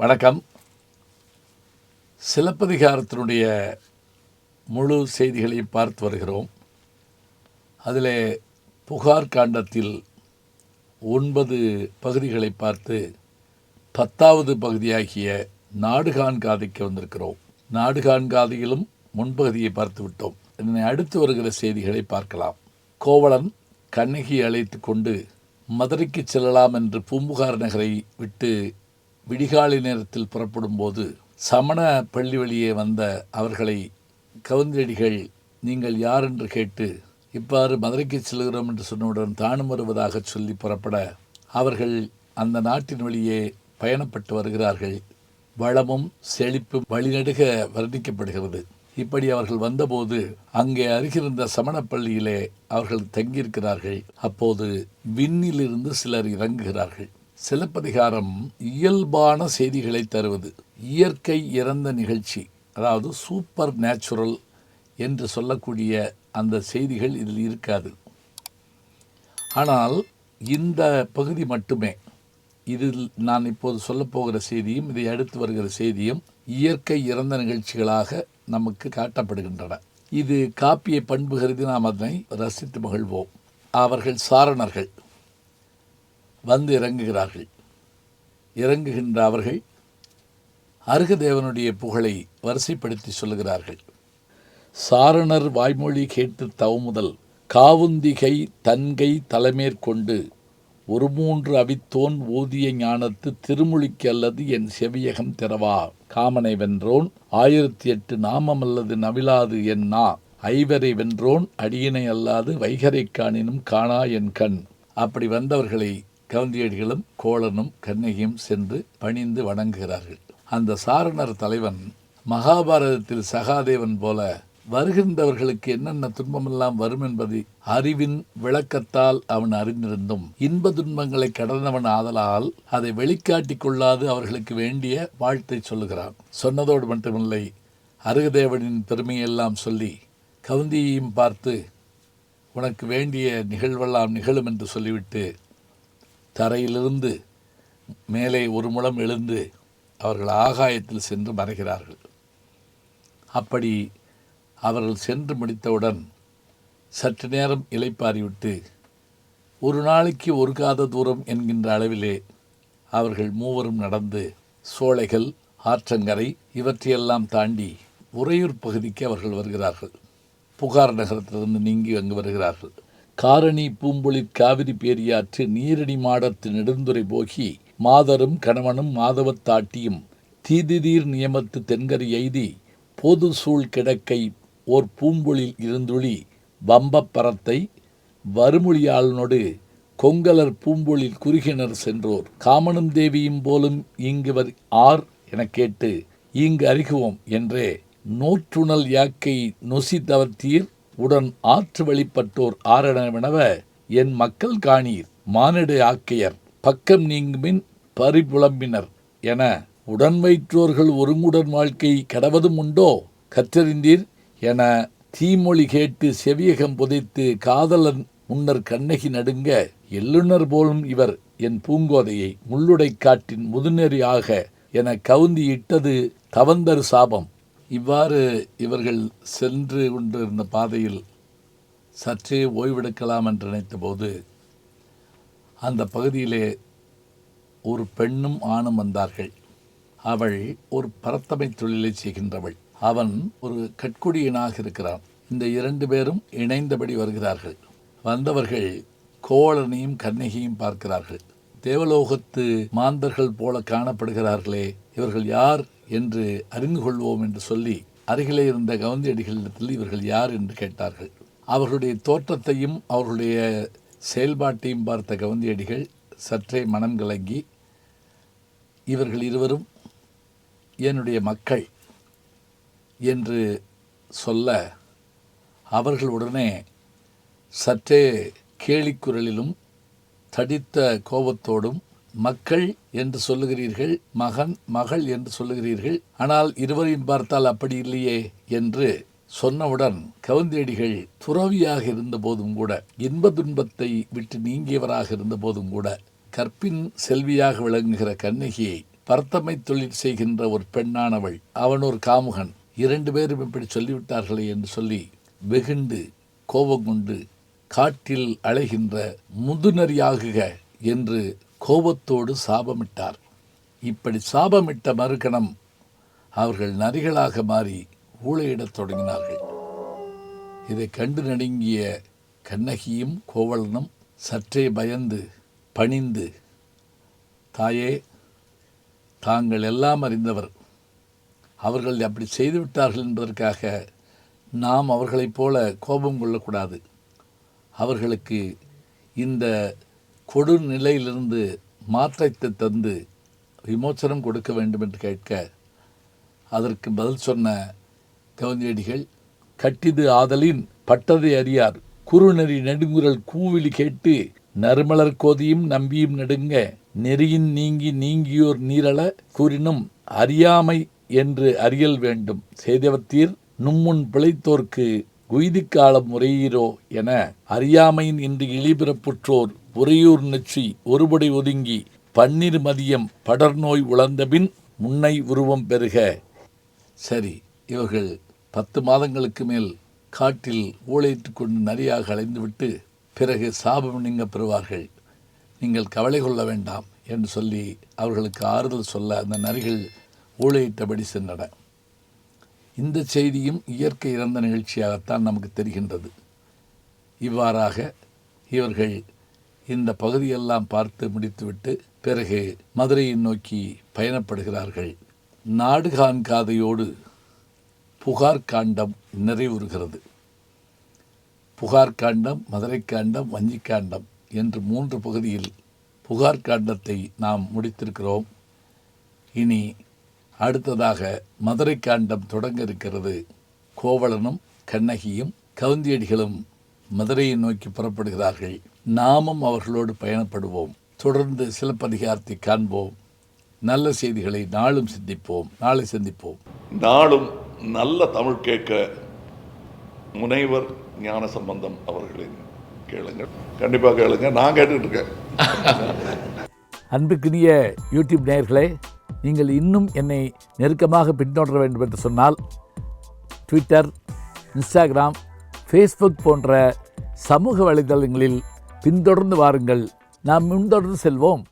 வணக்கம். சிலப்பதிகாரத்தினுடைய முழு செய்திகளையும் பார்த்து வருகிறோம். அதில் புகார் காண்டத்தில் 9 பகுதிகளை பார்த்து 10வது பகுதியாகிய நாடுகாண்காதைக்கு வந்திருக்கிறோம். நாடுகாண்காதையிலும் முன்பகுதியை பார்த்து விட்டோம். இதனை அடுத்து வருகிற செய்திகளை பார்க்கலாம். கோவலன் கண்ணகியை அழைத்து கொண்டு மதுரைக்கு செல்லலாம் என்று பூம்புகார் நகரை விட்டு விடிகாலை நேரத்தில் புறப்படும் போது சமண பள்ளி வழியே வந்த அவர்களை கவுந்தியடிகள் நீங்கள் யார் என்று கேட்டு இவ்வாறு மதுரைக்கு செல்கிறோம் என்று சொன்னவுடன் தானும் வருவதாக சொல்லி புறப்பட அவர்கள் அந்த நாட்டின் வழியே பயணப்பட்டு வருகிறார்கள். வளமும் செழிப்பும் வழிநெடுக வர்ணிக்கப்படுகிறது. இப்படி அவர்கள் வந்தபோது அங்கே அருகிருந்த சமணப்பள்ளியிலே அவர்கள் தங்கியிருக்கிறார்கள். அப்போது விண்ணிலிருந்து சிலர் இறங்குகிறார்கள். சிலப்பதிகாரம் இயல்பான செய்திகளை தருவது, இயற்கை இறந்த நிகழ்ச்சி, அதாவது சூப்பர் நேச்சுரல் என்று சொல்லக்கூடிய அந்த செய்திகள் இதில் இருக்காது. ஆனால் இந்த பகுதி மட்டுமே, இதில் நான் இப்போது சொல்லப்போகிற செய்தியும் இதை அடுத்து வருகிற செய்தியும் இயற்கை இறந்த நிகழ்ச்சிகளாக நமக்கு காட்டப்படுகின்றன. இது காப்பிய பண்பு கருதி நாம் அதனை ரசித்து மகிழ்வோம். அவர்கள் சாரணர்கள் வந்து இறங்குகிறார்கள். இறங்குகின்ற அவர்கள் அருகதேவனுடைய புகழை வரிசைப்படுத்தி சொல்லுகிறார்கள். சாரணர் வாய்மொழி கேட்டு தவமுதல் காவுந்திகை தன்கை தலைமேற்கொண்டு ஒரு 3 அவித்தோன் ஊதிய ஞானத்து திருமொழிக்கு அல்லது என் செவியகம் திறவா காமனை வென்றோன் 1008 நாமம் அல்லது நவிலாது என் நா ஐவரை வென்றோன் அடியினை அல்லாது வைகரை காணினும் காணா என் கண். அப்படி வந்தவர்களை கவுந்தியடிகளும் கோளனும் கண்ணகியும் சென்று பணிந்து வணங்குகிறார்கள். அந்த சாரணர் தலைவன் மகாபாரதத்தில் சகாதேவன் போல வருகின்றவர்களுக்கு என்னென்ன துன்பமெல்லாம் வரும் என்பதை அறிவின் விளக்கத்தால் அவன் அறிந்திருந்தும் இன்ப துன்பங்களை கடந்தவன் ஆதலால் அதை வெளிக்காட்டி கொள்ளாது அவர்களுக்கு வேண்டிய வாழ்த்தை சொல்லுகிறான். சொன்னதோடு மட்டுமில்லை, அருகதேவனின் பெருமையெல்லாம் சொல்லி கவுந்தியையும் பார்த்து உனக்கு வேண்டிய நிகழ்வெல்லாம் நிகழும் என்று சொல்லிவிட்டு தரையிலிருந்து மேலே 1 முழம் எழுந்து அவர்கள் ஆகாயத்தில் சென்று மறைகிறார்கள். அப்படி அவர்கள் சென்று முடித்தவுடன் சற்று நேரம் இளைப்பாறிவிட்டு ஒரு நாளைக்கு 1 காத தூரம் என்கின்ற அளவிலே அவர்கள் மூவரும் நடந்து சோலைகள், ஆற்றங்கரை இவற்றையெல்லாம் தாண்டி உறையூர் பகுதிக்கு அவர்கள் வருகிறார்கள். புகார் நகரத்திலிருந்து நீங்கி அங்கு வருகிறார்கள். காரணி பூம்பொழிற் காவிரி பேரியாற்று நீரடி மாடத்து நெடுந்துரை போகி மாதரும் கணவனும் மாதவத்தாட்டியும் தீதிதீர் நியமத்து தென்கரை எய்தி பொது சூழ் கிடக்கை ஓர் பூம்பொழில் இருந்துளி வம்பப் பரத்தை வருமொழியாளனோடு கொங்கலர் பூம்பொழில் குறுகினர் சென்றோர் காமனும் தேவியும் போலும் இங்குவர் ஆர் எனக் கேட்டு இங்கு அறிகுவோம் என்றே நோற்றுணல் யாக்கை நொசி தவத்தீர் உடன் ஆற்று வழிபட்டோர் ஆரணவினவ என் மக்கள் காணீர் மானிட ஆக்கையர் பக்கம் நீங்குமின் பரிபுலம்பினர் என உடன் வயிற்றோர்கள் ஒருங்குடன் வாழ்க்கை கடவதும் உண்டோ கற்றறிந்தீர் என தீமொழி கேட்டு செவியகம் புதைத்து காதலன் முன்னர் கண்ணகி நடுங்க எள்ளுனர் போலும் இவர் என் பூங்கோதையை முள்ளுடை காட்டின் முதுநெறி ஆக என கவுந்தி இட்டது தவந்தரு சாபம். இவ்வாறு இவர்கள் சென்று கொண்டிருந்த பாதையில் சற்றே ஓய்வெடுக்கலாம் என்று நினைத்தபோது அந்த பகுதியிலே ஒரு பெண்ணும் ஆணும் வந்தார்கள். அவள் ஒரு பரத்தமை தொழிலை செய்கின்றவள். அவன் ஒரு கட்குடியனாக இருக்கிறான். இந்த 2 பேரும் இணைந்தபடி வருகிறார்கள். வந்தவர்கள் கோவலனையும் கண்ணகியையும் பார்க்கிறார்கள். தேவலோகத்து மாந்தர்கள் போல காணப்படுகிறார்களே, இவர்கள் யார் என்று அறிந்து கொள்வோம் என்று சொல்லி அருகிலே இருந்த கவுந்தியடிகளிடத்தில் இவர்கள் யார் என்று கேட்டார்கள். அவர்களுடைய தோற்றத்தையும் அவர்களுடைய செயல்பாட்டையும் பார்த்த கவுந்தியடிகள் சற்றே மனம் கலங்கி இவர்கள் இருவரும் என்னுடைய மக்கள் என்று சொல்ல அவர்கள் உடனே சற்றே கேலிக்குரலிலும் தடித்த கோபத்தோடும் மக்கள் என்று சொல்லுகிறீர்கள், மகன் மகள் என்று சொல்லுகிறீர்கள், ஆனால் இருவரையும் பார்த்தால் அப்படி இல்லையே என்று சொன்னவுடன் கவுந்தியடிகள் துறவியாக இருந்த போதும் கூட, இன்ப துன்பத்தை விட்டு நீங்கியவராக இருந்த போதும் கூட, கற்பின் செல்வியாக விளங்குகிற கண்ணகியை பரத்தமை தொழில் செய்கின்ற ஒரு பெண்ணானவள், அவன் ஒரு காமுகன், 2 பேரும் இப்படி சொல்லிவிட்டார்களே என்று சொல்லி வெகுண்டு கோபம் கொண்டு காட்டில் அலைகின்ற முதுநரியாகுக என்று கோபத்தோடு சாபமிட்டார். இப்படி சாபமிட்ட மறுகணம் அவர்கள் நரிகளாக மாறி ஊளையிடத் தொடங்கினார்கள். இதை கண்டு நடுங்கிய கண்ணகியும் கோவலனும் சற்றே பயந்து பணிந்து, தாயே, தாங்கள் எல்லாம் அறிந்தவர், அவர்கள் அப்படி செய்துவிட்டார்கள் என்பதற்காக நாம் அவர்களைப் போல கோபம் கொள்ளக்கூடாது. அவர்களுக்கு இந்த கொடு நிலையிலிருந்து மாற்றத்தை தந்து விமோசனம் கொடுக்க வேண்டும் என்று கேட்க, அதற்கு பதில் சொன்ன கவுந்தியடிகள், கட்டிது ஆதலின் பட்டதை அறியார், குறுநெறி நெடுங்குரல் கூவிலி கேட்டு நறுமலர் கோதியும் நம்பியும் நெடுங்க நெறியின் நீங்கி நீங்கியோர் நீரள கூறினும் அறியாமை என்று அறியல் வேண்டும், செய்தவத்தீர் நும்முன் பிழைத்தோர்க்கு குய்திக்காலம் முறையீரோ என அறியாமையின் இன்று இழிபிறப்புற்றோர் உறையூர் நெற்றி ஒருபடை ஒதுங்கி பன்னிரு மதியம் படர்நோய் உழந்தபின் முன்னை உருவம் பெருக. சரி, இவர்கள் 10 மாதங்களுக்கு மேல் காட்டில் ஊழையிட்டு கொண்டு நரியாக அலைந்துவிட்டு பிறகு சாபம் நீங்க பெறுவார்கள், நீங்கள் கவலை கொள்ள வேண்டாம் என்று சொல்லி அவர்களுக்கு ஆறுதல் சொல்ல அந்த நரிகள் ஊழையிட்டபடி சென்றன. இந்த செய்தியும் இயற்கை இறந்த நிகழ்ச்சியாகத்தான் நமக்கு தெரிகின்றது. இவ்வாறாக இவர்கள் இந்த பகுதியெல்லாம் பார்த்து முடித்துவிட்டு பிறகு மதுரையை நோக்கி பயணப்படுகிறார்கள். நாடுகான் காதையோடு புகார் காண்டம் நிறைவுறுகிறது. புகார் காண்டம், மதுரை காண்டம், வஞ்சிக்காண்டம் என்று 3 பகுதியில் புகார் காண்டத்தை நாம் முடித்திருக்கிறோம். இனி அடுத்ததாக மதுரை காண்டம் தொடங்க இருக்கிறது. கோவலனும் கண்ணகியும் கவுந்தியடிகளும் மதுரையை நோக்கி புறப்படுகிறார்கள். நாமும் அவர்களோடு பயணப்படுவோம். தொடர்ந்து சிலப்பதிகாரத்தை காண்போம். நல்ல செய்திகளை நாளும் சிந்திப்போம். நாளை சந்திப்போம். நாளும் நல்ல தமிழ் கேட்க முனைவர் ஞானசம்பந்தம் அவர்களின் கேளுங்கள். கண்டிப்பாக கேளுங்க. நான் கேட்டுட்டு இருக்கேன். அன்புக்குரிய யூடியூப் நேயர்களே, நீங்கள் இன்னும் என்னை நெருக்கமாக பின்தொடர வேண்டும் என்று சொன்னால் ட்விட்டர், இன்ஸ்டாகிராம், ஃபேஸ்புக் போன்ற சமூக வலைதளங்களில் பின்தொடர்ந்து வாருங்கள். நாம் முன்தொடர்ந்து செல்வோம்.